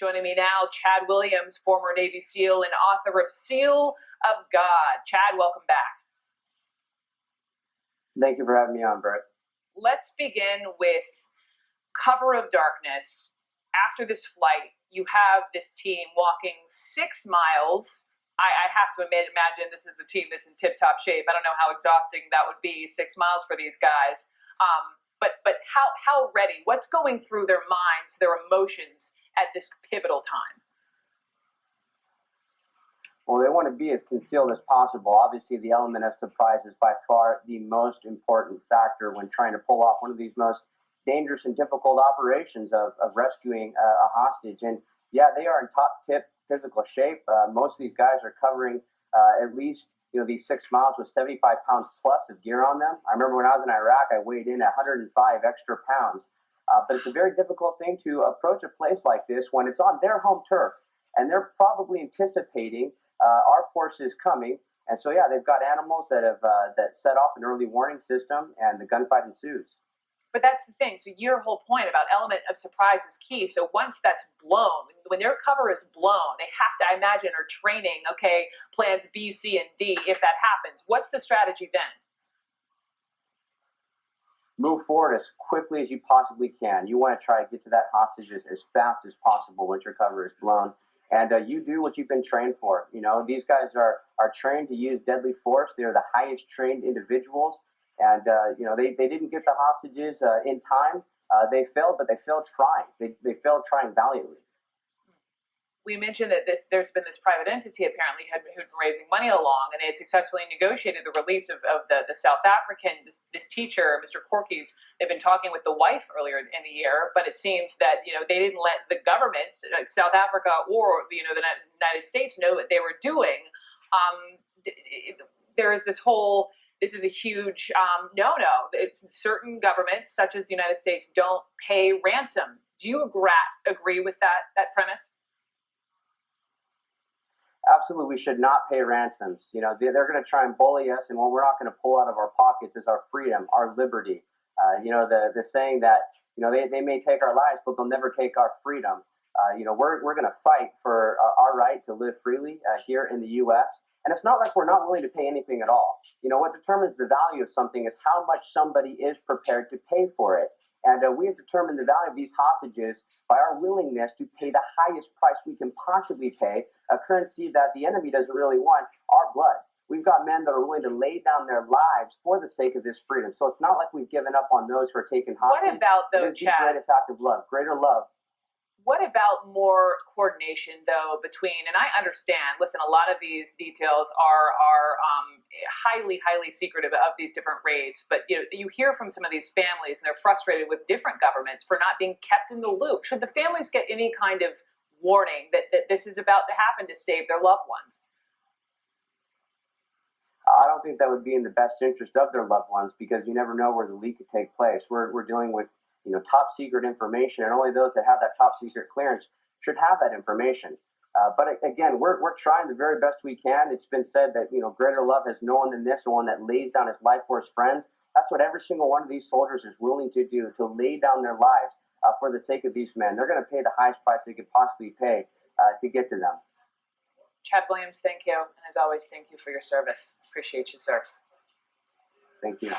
Joining me now, Chad Williams, former Navy SEAL and author of Seal of God. Chad, welcome back. Thank you for having me on, Brett. Let's begin with cover of darkness. After this flight, you have this team walking 6 miles. I have to imagine this is a team that's in tip-top shape. I don't know how exhausting that would be, 6 miles for these guys. But how ready? What's going through their minds, their emotions at this pivotal time? Well, they want to be as concealed as possible. Obviously, the element of surprise is by far the most important factor when trying to pull off one of these most dangerous and difficult operations of rescuing a hostage. And yeah, they are in top-tip physical shape. Most of these guys are covering at least these 6 miles with 75 pounds plus of gear on them. I remember when I was in Iraq, I weighed in 105 extra pounds. But it's a very difficult thing to approach a place like this when it's on their home turf, and they're probably anticipating our forces coming. And so, yeah, they've got animals that have that set off an early warning system, and the gunfight ensues. But that's the thing. So your whole point about element of surprise is key. So once that's blown, when their cover is blown, they have to, I imagine, are training, okay, plans B, C, and D if that happens. What's the strategy then? Move forward as quickly as you possibly can. You want to try to get to that hostage as fast as possible once your cover is blown. And you do what you've been trained for. These guys are trained to use deadly force. They're the highest trained individuals. And, they didn't get the hostages in time. They failed, but they failed trying. They failed trying valiantly. We mentioned that there's been this private entity apparently who'd been raising money along, and they had successfully negotiated the release of the South African, this teacher, Mr. Corky's. They've been talking with the wife earlier in the year, but it seems that they didn't let the governments, South Africa or the United States, know what they were doing. There is this whole. This is a huge no-no. It's certain governments, such as the United States, don't pay ransom. Do you agree with that premise? Absolutely, we should not pay ransoms. They're going to try and bully us, and what we're not going to pull out of our pockets is our freedom, our liberty. The saying that they may take our lives, but they'll never take our freedom. We're going to fight for our right to live freely here in the U.S. And it's not like we're not willing to pay anything at all. What determines the value of something is how much somebody is prepared to pay for it. And we have determined the value of these hostages by our willingness to pay the highest price we can possibly pay, a currency that the enemy doesn't really want, our blood. We've got men that are willing to lay down their lives for the sake of this freedom. So it's not like we've given up on those who are taken hostage. What about, though, Chad? It's the greatest act of love, greater love. What about more coordination, though, between, and I understand, listen, a lot of these details are highly, highly secretive of these different raids, but you hear from some of these families, and they're frustrated with different governments for not being kept in the loop. Should the families get any kind of warning that this is about to happen to save their loved ones? I don't think that would be in the best interest of their loved ones, because you never know where the leak could take place. We're dealing with top secret information, and only those that have that top secret clearance should have that information. But again, we're trying the very best we can. It's been said that greater love has no one than this, the one that lays down his life for his friends. That's what every single one of these soldiers is willing to do, to lay down their lives for the sake of these men. They're going to pay the highest price they could possibly pay to get to them. Chad Williams, thank you, and as always, thank you for your service. Appreciate you, sir. Thank you.